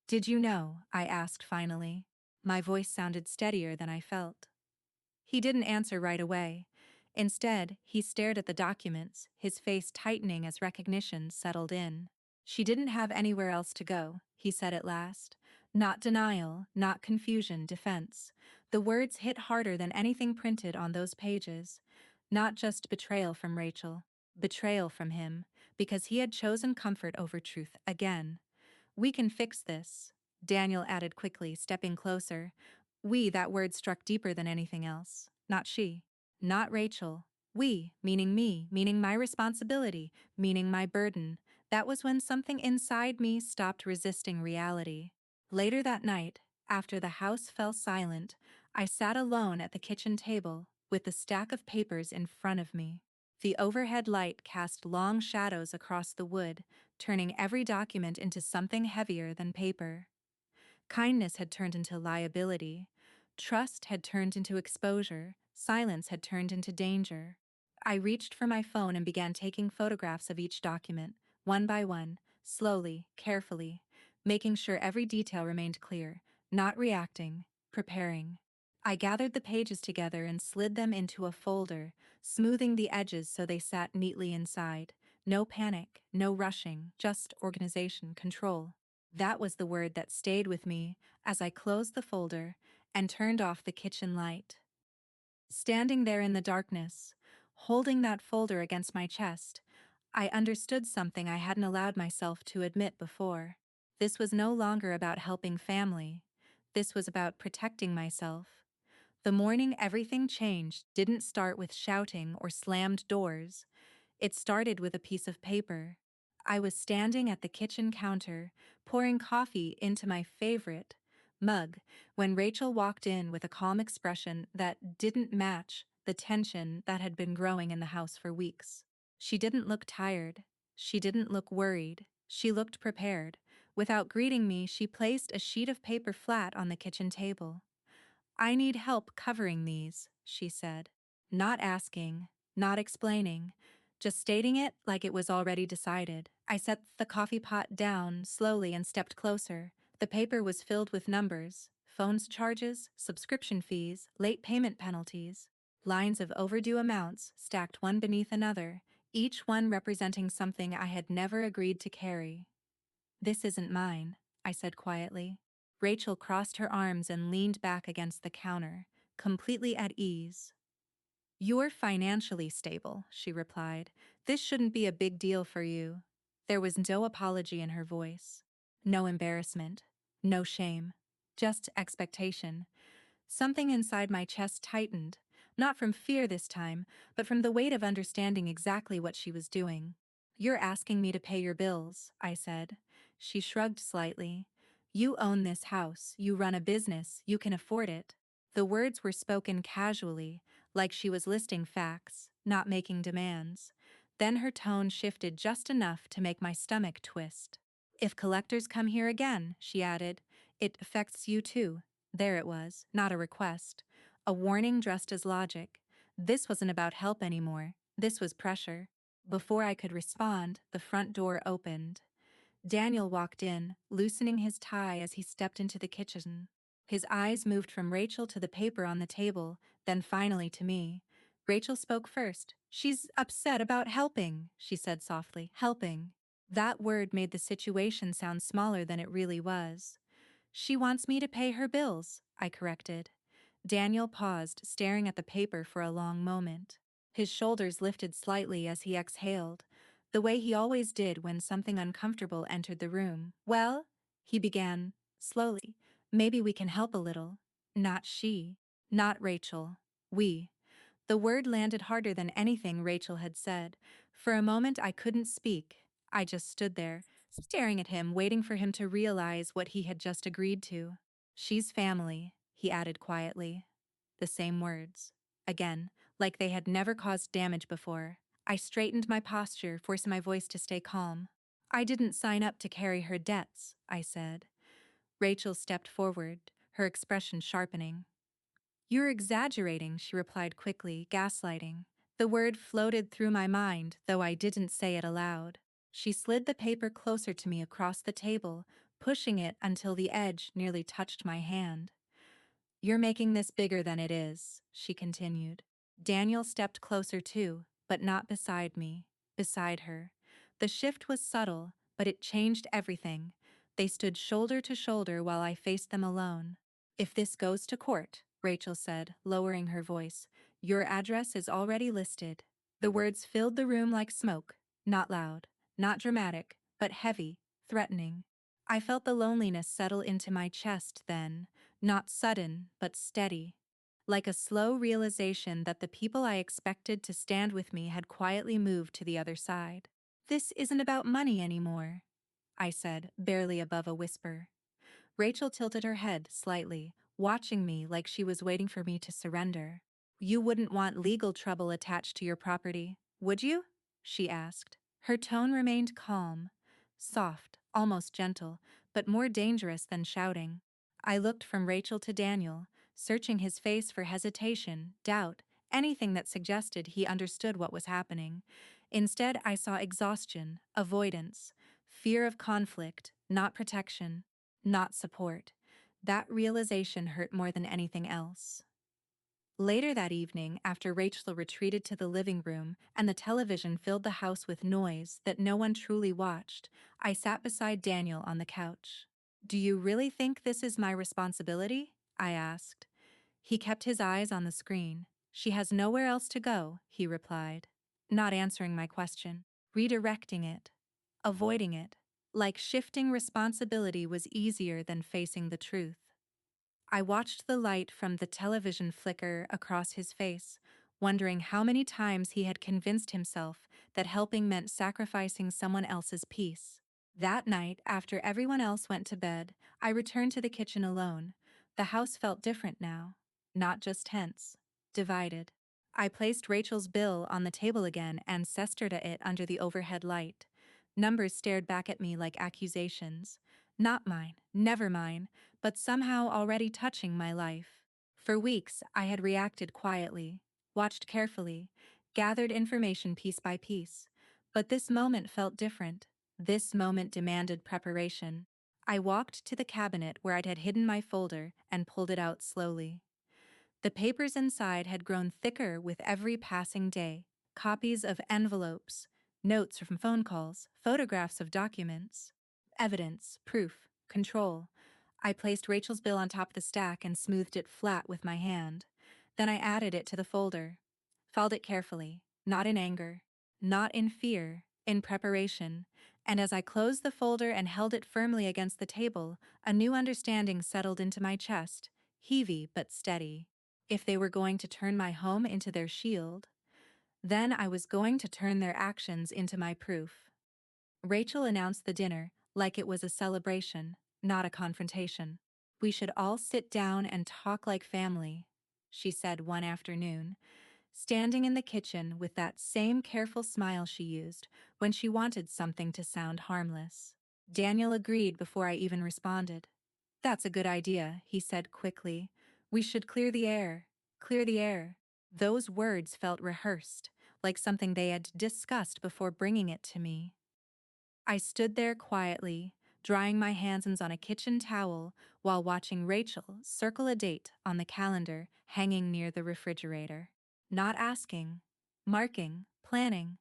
"Did you know?" I asked finally. My voice sounded steadier than I felt. He didn't answer right away. Instead, he stared at the documents, his face tightening as recognition settled in. "She didn't have anywhere else to go," he said at last. Not denial, not confusion, defense. The words hit harder than anything printed on those pages. Not just betrayal from Rachel, betrayal from him, because he had chosen comfort over truth again. "We can fix this," Daniel added quickly, stepping closer. "We," that word struck deeper than anything else. Not she. Not Rachel. "We," meaning me, meaning my responsibility, meaning my burden. That was when something inside me stopped resisting reality. Later that night, after the house fell silent, I sat alone at the kitchen table, with the stack of papers in front of me. The overhead light cast long shadows across the wood, turning every document into something heavier than paper. Kindness had turned into liability. Trust had turned into exposure. Silence had turned into danger. I reached for my phone and began taking photographs of each document, one by one, slowly, carefully, making sure every detail remained clear, not reacting, preparing. I gathered the pages together and slid them into a folder, smoothing the edges so they sat neatly inside. No panic, no rushing, just organization, control. That was the word that stayed with me as I closed the folder and turned off the kitchen light. Standing there in the darkness, holding that folder against my chest, I understood something I hadn't allowed myself to admit before. This was no longer about helping family. This was about protecting myself. The morning everything changed didn't start with shouting or slammed doors. It started with a piece of paper. I was standing at the kitchen counter, pouring coffee into my favorite mug, when Rachel walked in with a calm expression that didn't match the tension that had been growing in the house for weeks. She didn't look tired. She didn't look worried. She looked prepared. Without greeting me, she placed a sheet of paper flat on the kitchen table. "I need help covering these," she said. Not asking, not explaining, just stating it like it was already decided. I set the coffee pot down slowly and stepped closer. The paper was filled with numbers, phones charges, subscription fees, late payment penalties, lines of overdue amounts stacked one beneath another, each one representing something I had never agreed to carry. "This isn't mine," I said quietly. Rachel crossed her arms and leaned back against the counter, completely at ease. "You're financially stable," she replied. "This shouldn't be a big deal for you." There was no apology in her voice, no embarrassment, no shame, just expectation. Something inside my chest tightened, not from fear this time, but from the weight of understanding exactly what she was doing. "You're asking me to pay your bills," I said. She shrugged slightly. "You own this house, you run a business, you can afford it." The words were spoken casually, like she was listing facts, not making demands. Then her tone shifted just enough to make my stomach twist. "If collectors come here again," she added, "it affects you too." There it was, not a request. A warning dressed as logic. This wasn't about help anymore. This was pressure. Before I could respond, the front door opened. Daniel walked in, loosening his tie as he stepped into the kitchen. His eyes moved from Rachel to the paper on the table, then finally to me. Rachel spoke first. "She's upset about helping," she said softly. "Helping." That word made the situation sound smaller than it really was. "She wants me to pay her bills," I corrected. Daniel paused, staring at the paper for a long moment. His shoulders lifted slightly as he exhaled, the way he always did when something uncomfortable entered the room. "Well," he began, slowly, Maybe we can help a little. Not she. Not Rachel. We. The word landed harder than anything Rachel had said. For a moment I couldn't speak. I just stood there, staring at him, waiting for him to realize what he had just agreed to. She's family, he added quietly. The same words. Again, like they had never caused damage before. I straightened my posture, forcing my voice to stay calm. I didn't sign up to carry her debts, I said. Rachel stepped forward, her expression sharpening. You're exaggerating, she replied quickly, gaslighting. The word floated through my mind, though I didn't say it aloud. She slid the paper closer to me across the table, pushing it until the edge nearly touched my hand. You're making this bigger than it is, she continued. Daniel stepped closer too, but not beside me, beside her. The shift was subtle, but it changed everything. They stood shoulder to shoulder while I faced them alone. If this goes to court, Rachel said, lowering her voice, your address is already listed. The words filled the room like smoke, not loud, not dramatic, but heavy, threatening. I felt the loneliness settle into my chest then, not sudden, but steady. Like a slow realization that the people I expected to stand with me had quietly moved to the other side. This isn't about money anymore, I said, barely above a whisper. Rachel tilted her head slightly, watching me like she was waiting for me to surrender. You wouldn't want legal trouble attached to your property, would you? She asked. Her tone remained calm, soft, almost gentle, but more dangerous than shouting. I looked from Rachel to Daniel, searching his face for hesitation, doubt, anything that suggested he understood what was happening. Instead, I saw exhaustion, avoidance, fear of conflict, not protection, not support. That realization hurt more than anything else. Later that evening, after Rachel retreated to the living room and the television filled the house with noise that no one truly watched, I sat beside Daniel on the couch. Do you really think this is my responsibility? I asked. He kept his eyes on the screen. She has nowhere else to go, he replied, not answering my question, redirecting it, avoiding it, like shifting responsibility was easier than facing the truth. I watched the light from the television flicker across his face, wondering how many times he had convinced himself that helping meant sacrificing someone else's peace. That night, after everyone else went to bed, I returned to the kitchen alone. The house felt different now, not just tense, divided. I placed Rachel's bill on the table again and stared at it under the overhead light. Numbers stared back at me like accusations. Not mine, never mine, but somehow already touching my life. For weeks, I had reacted quietly, watched carefully, gathered information piece by piece. But this moment felt different. This moment demanded preparation. I walked to the cabinet where I had hidden my folder and pulled it out slowly. The papers inside had grown thicker with every passing day. Copies of envelopes, notes from phone calls, photographs of documents, evidence, proof, control. I placed Rachel's bill on top of the stack and smoothed it flat with my hand. Then I added it to the folder. Filed it carefully, not in anger, not in fear, in preparation. And as I closed the folder and held it firmly against the table, a new understanding settled into my chest, heavy but steady. If they were going to turn my home into their shield, then I was going to turn their actions into my proof. Rachel announced the dinner like it was a celebration, not a confrontation. We should all sit down and talk like family, she said one afternoon, standing in the kitchen with that same careful smile she used when she wanted something to sound harmless. Daniel agreed before I even responded. That's a good idea, he said quickly. We should clear the air. Clear the air. Those words felt rehearsed, like something they had discussed before bringing it to me. I stood there quietly, drying my hands on a kitchen towel while watching Rachel circle a date on the calendar hanging near the refrigerator. Not asking, marking, planning.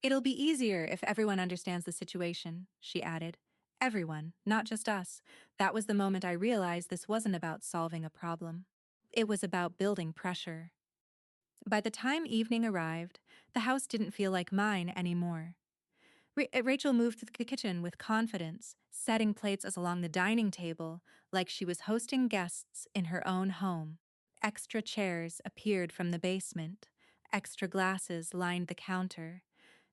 It'll be easier if everyone understands the situation, she added. Everyone, not just us. That was the moment I realized this wasn't about solving a problem. It was about building pressure. By the time evening arrived, the house didn't feel like mine anymore. Rachel moved to the kitchen with confidence, setting plates as along the dining table like she was hosting guests in her own home. Extra chairs appeared from the basement. Extra glasses lined the counter.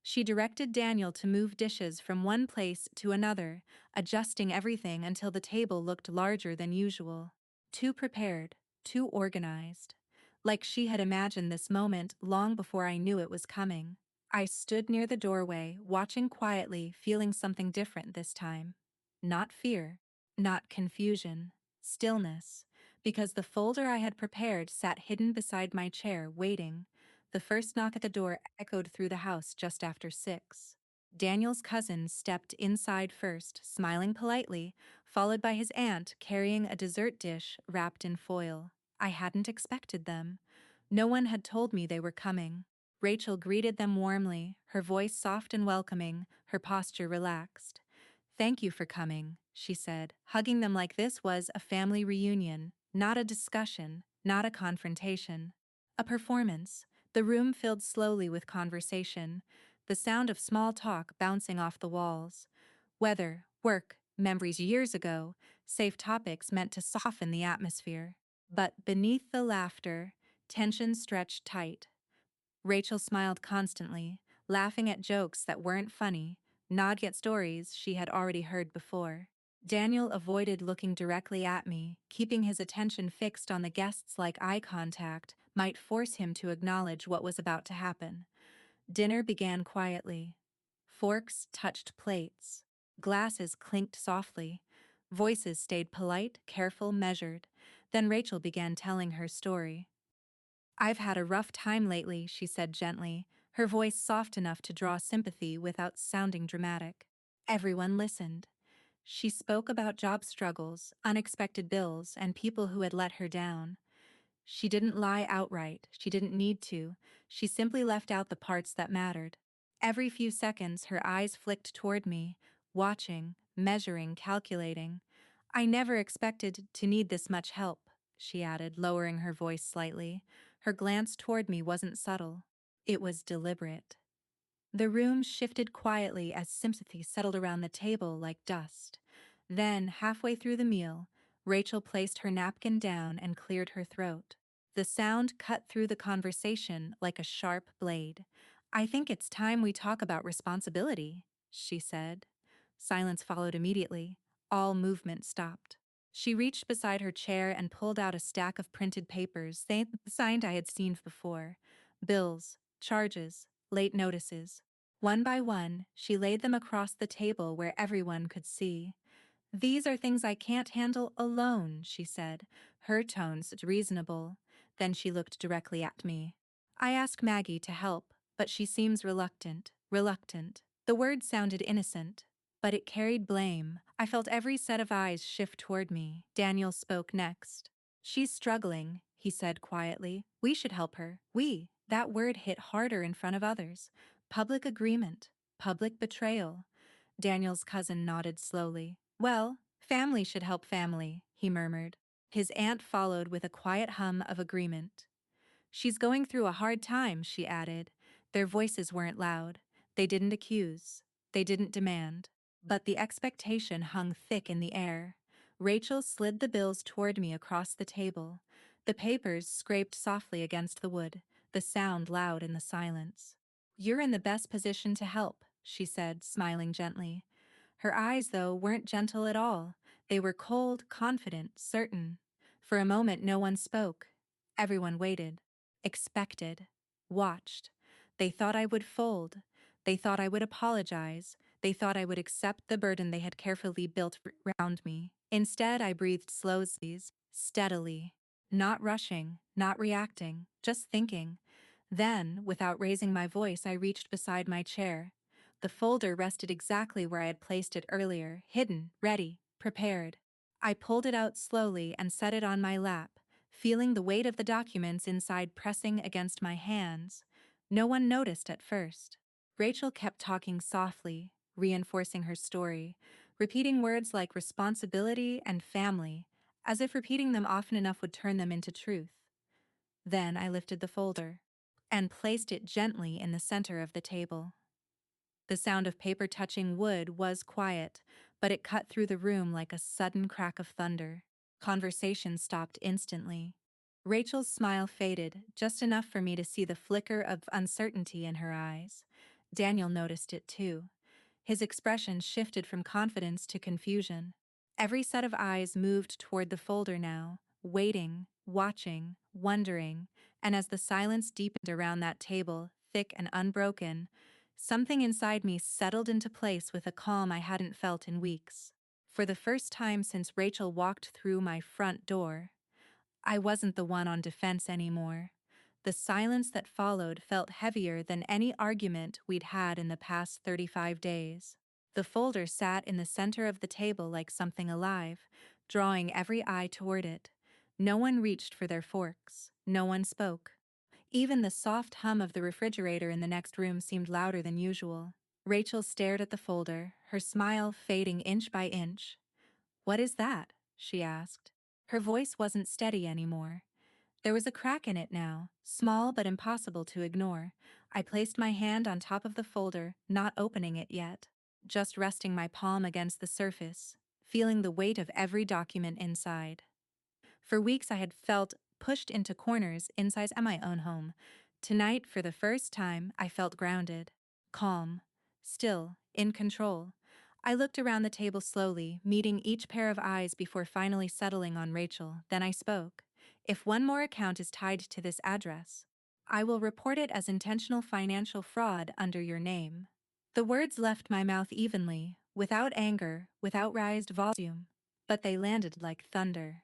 She directed Daniel to move dishes from one place to another, adjusting everything until the table looked larger than usual. Too prepared, too organized. Like she had imagined this moment long before I knew it was coming. I stood near the doorway, watching quietly, feeling something different this time. Not fear, not confusion, stillness, because the folder I had prepared sat hidden beside my chair, waiting. The first knock at the door echoed through the house just after 6. Daniel's cousin stepped inside first, smiling politely, followed by his aunt carrying a dessert dish wrapped in foil. I hadn't expected them. No one had told me they were coming. Rachel greeted them warmly, her voice soft and welcoming, her posture relaxed. "Thank you for coming," she said. Hugging them like this was a family reunion, not a discussion, not a confrontation. A performance. The room filled slowly with conversation, the sound of small talk bouncing off the walls. Weather, work, memories years ago, safe topics meant to soften the atmosphere. But beneath the laughter, tension stretched tight. Rachel smiled constantly, laughing at jokes that weren't funny, nodding at stories she had already heard before. Daniel avoided looking directly at me, keeping his attention fixed on the guests like eye contact might force him to acknowledge what was about to happen. Dinner began quietly. Forks touched plates. Glasses clinked softly. Voices stayed polite, careful, measured. Then Rachel began telling her story. "I've had a rough time lately," she said gently, her voice soft enough to draw sympathy without sounding dramatic. Everyone listened. She spoke about job struggles, unexpected bills, and people who had let her down. She didn't lie outright, she didn't need to, she simply left out the parts that mattered. Every few seconds, her eyes flicked toward me, watching, measuring, calculating. "I never expected to need this much help," she added, lowering her voice slightly. Her glance toward me wasn't subtle. It was deliberate. The room shifted quietly as sympathy settled around the table like dust. Then, halfway through the meal, Rachel placed her napkin down and cleared her throat. The sound cut through the conversation like a sharp blade. "I think it's time we talk about responsibility," she said. Silence followed immediately. All movement stopped. She reached beside her chair and pulled out a stack of printed papers, the signed I had seen before. Bills, charges, late notices. One by one, she laid them across the table where everyone could see. "These are things I can't handle alone," she said, her tones reasonable. Then she looked directly at me. "I asked Maggie to help, but she seems reluctant, reluctant." The word sounded innocent, but it carried blame. I felt every set of eyes shift toward me. Daniel spoke next. "She's struggling," he said quietly. "We should help her. We." That word hit harder in front of others. Public agreement. Public betrayal. Daniel's cousin nodded slowly. "Well, family should help family," he murmured. His aunt followed with a quiet hum of agreement. "She's going through a hard time," she added. Their voices weren't loud. They didn't accuse. They didn't demand. But the expectation hung thick in the air. Rachel slid the bills toward me across the table. The papers scraped softly against the wood, the sound loud in the silence. "You're in the best position to help," she said, smiling gently. Her eyes, though, weren't gentle at all. They were cold, confident, certain. For a moment no one spoke. Everyone waited. Expected. Watched. They thought I would fold. They thought I would apologize. They thought I would accept the burden they had carefully built around me. Instead, I breathed slowly, steadily. Not rushing, not reacting, just thinking. Then, without raising my voice, I reached beside my chair. The folder rested exactly where I had placed it earlier, hidden, ready, prepared. I pulled it out slowly and set it on my lap, feeling the weight of the documents inside pressing against my hands. No one noticed at first. Rachel kept talking softly, reinforcing her story, repeating words like responsibility and family, as if repeating them often enough would turn them into truth. Then I lifted the folder and placed it gently in the center of the table. The sound of paper touching wood was quiet, but it cut through the room like a sudden crack of thunder. Conversation stopped instantly. Rachel's smile faded, just enough for me to see the flicker of uncertainty in her eyes. Daniel noticed it too. His expression shifted from confidence to confusion. Every set of eyes moved toward the folder now, waiting, watching, wondering, and as the silence deepened around that table, thick and unbroken, something inside me settled into place with a calm I hadn't felt in weeks. For the first time since Rachel walked through my front door, I wasn't the one on defense anymore. The silence that followed felt heavier than any argument we'd had in the past 35 days. The folder sat in the center of the table like something alive, drawing every eye toward it. No one reached for their forks. No one spoke. Even the soft hum of the refrigerator in the next room seemed louder than usual. Rachel stared at the folder, her smile fading inch by inch. "What is that?" she asked. Her voice wasn't steady anymore. There was a crack in it now, small but impossible to ignore. I placed my hand on top of the folder, not opening it yet, just resting my palm against the surface, feeling the weight of every document inside. For weeks I had felt pushed into corners inside my own home. Tonight, for the first time, I felt grounded, calm, still, in control. I looked around the table slowly, meeting each pair of eyes before finally settling on Rachel. Then I spoke. "If one more account is tied to this address, I will report it as intentional financial fraud under your name." The words left my mouth evenly, without anger, without raised volume, but they landed like thunder.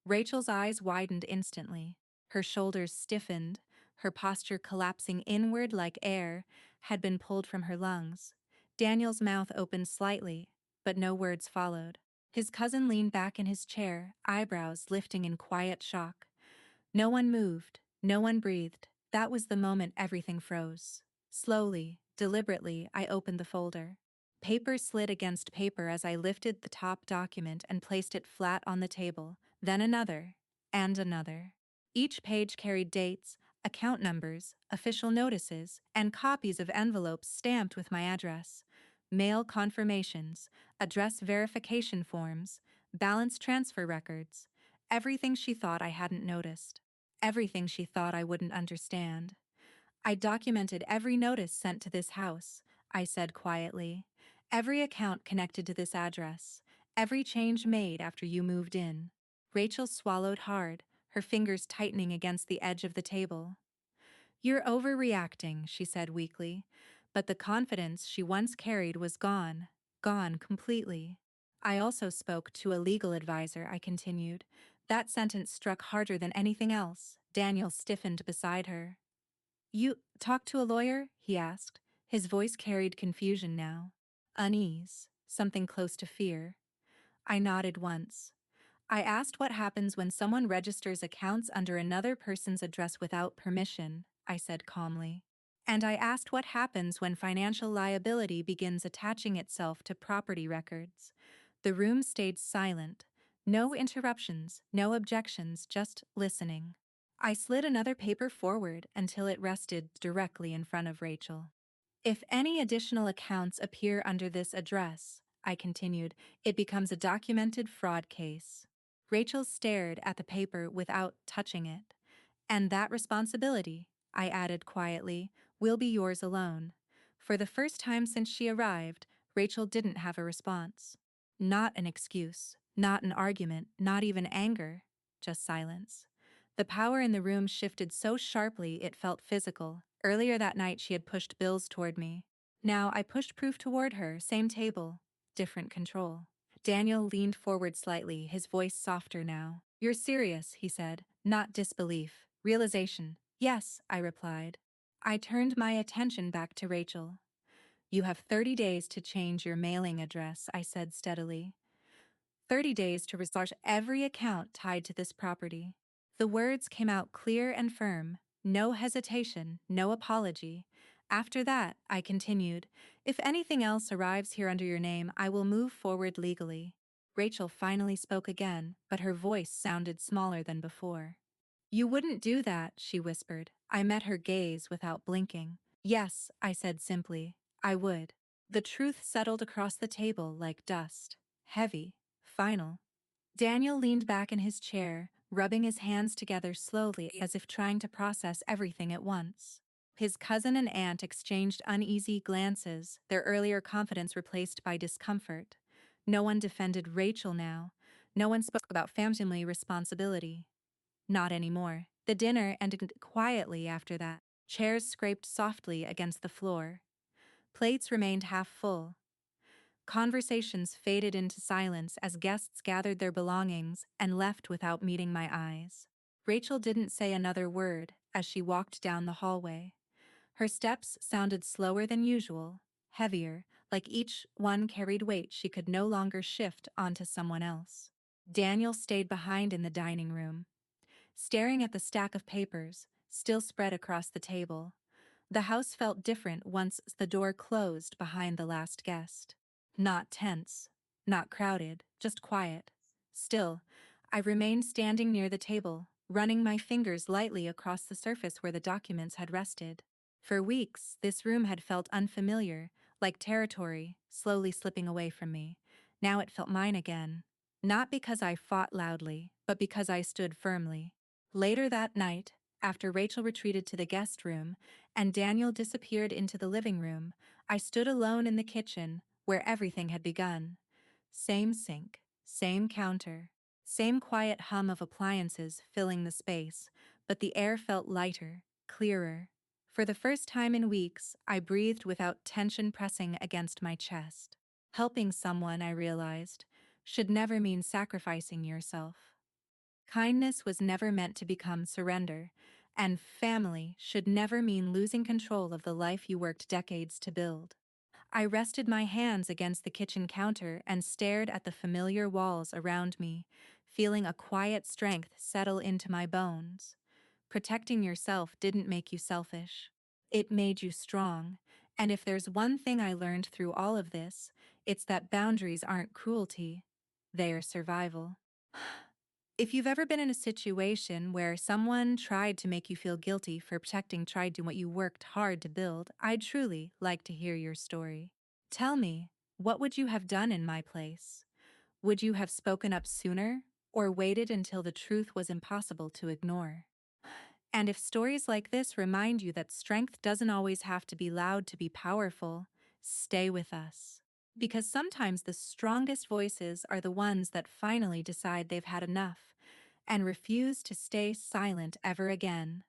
Rachel's eyes widened instantly. Her shoulders stiffened, her posture collapsing inward like air had been pulled from her lungs. Daniel's mouth opened slightly, but no words followed. His cousin leaned back in his chair, eyebrows lifting in quiet shock. No one moved, no one breathed. That was the moment everything froze. Slowly, deliberately, I opened the folder. Paper slid against paper as I lifted the top document and placed it flat on the table, then another, and another. Each page carried dates, account numbers, official notices, and copies of envelopes stamped with my address. Mail confirmations, address verification forms, balance transfer records. Everything she thought I hadn't noticed. Everything she thought I wouldn't understand. "I documented every notice sent to this house," I said quietly. "Every account connected to this address. Every change made after you moved in." Rachel swallowed hard, her fingers tightening against the edge of the table. "You're overreacting," she said weakly, but the confidence she once carried was gone, gone completely. "I also spoke to a legal advisor," I continued. That sentence struck harder than anything else. Daniel stiffened beside her. "You talked to a lawyer?" he asked. His voice carried confusion now. Unease, something close to fear. I nodded once. "I asked what happens when someone registers accounts under another person's address without permission," I said calmly. "And I asked what happens when financial liability begins attaching itself to property records." The room stayed silent. No interruptions, no objections, just listening. I slid another paper forward until it rested directly in front of Rachel. "If any additional accounts appear under this address," I continued, "it becomes a documented fraud case." Rachel stared at the paper without touching it. "And that responsibility," I added quietly, "will be yours alone." For the first time since she arrived, Rachel didn't have a response. Not an excuse, not an argument, not even anger, just silence. The power in the room shifted so sharply it felt physical. Earlier that night she had pushed bills toward me. Now I pushed proof toward her, same table, different control. Daniel leaned forward slightly, his voice softer now. "You're serious," he said, "not disbelief. Realization." "Yes," I replied. I turned my attention back to Rachel. "You have 30 days to change your mailing address," I said steadily. 30 days to restart every account tied to this property." The words came out clear and firm, no hesitation, no apology. "After that," I continued, "if anything else arrives here under your name, I will move forward legally." Rachel finally spoke again, but her voice sounded smaller than before. "You wouldn't do that," she whispered. I met her gaze without blinking. "Yes," I said simply. I would. The truth settled across the table like dust. Heavy. Final. Daniel leaned back in his chair, rubbing his hands together slowly as if trying to process everything at once. His cousin and aunt exchanged uneasy glances, their earlier confidence replaced by discomfort. No one defended Rachel now. No one spoke about family responsibility. Not anymore. The dinner ended quietly after that. Chairs scraped softly against the floor. Plates remained half full. Conversations faded into silence as guests gathered their belongings and left without meeting my eyes. Rachel didn't say another word as she walked down the hallway. Her steps sounded slower than usual, heavier, like each one carried weight she could no longer shift onto someone else. Daniel stayed behind in the dining room, staring at the stack of papers, still spread across the table. The house felt different once the door closed behind the last guest. Not tense, not crowded, just quiet. Still, I remained standing near the table, running my fingers lightly across the surface where the documents had rested. For weeks, this room had felt unfamiliar, like territory, slowly slipping away from me. Now it felt mine again. Not because I fought loudly, but because I stood firmly. Later that night, after Rachel retreated to the guest room and Daniel disappeared into the living room, I stood alone in the kitchen, where everything had begun. Same sink, same counter, same quiet hum of appliances filling the space, but the air felt lighter, clearer. For the first time in weeks, I breathed without tension pressing against my chest. Helping someone, I realized, should never mean sacrificing yourself. Kindness was never meant to become surrender, and family should never mean losing control of the life you worked decades to build. I rested my hands against the kitchen counter and stared at the familiar walls around me, feeling a quiet strength settle into my bones. Protecting yourself didn't make you selfish. It made you strong, and if there's one thing I learned through all of this, it's that boundaries aren't cruelty, they are survival. If you've ever been in a situation where someone tried to make you feel guilty for protecting tried to what you worked hard to build, I'd truly like to hear your story. Tell me, what would you have done in my place? Would you have spoken up sooner, or waited until the truth was impossible to ignore? And if stories like this remind you that strength doesn't always have to be loud to be powerful, stay with us. Because sometimes the strongest voices are the ones that finally decide they've had enough and refuse to stay silent ever again.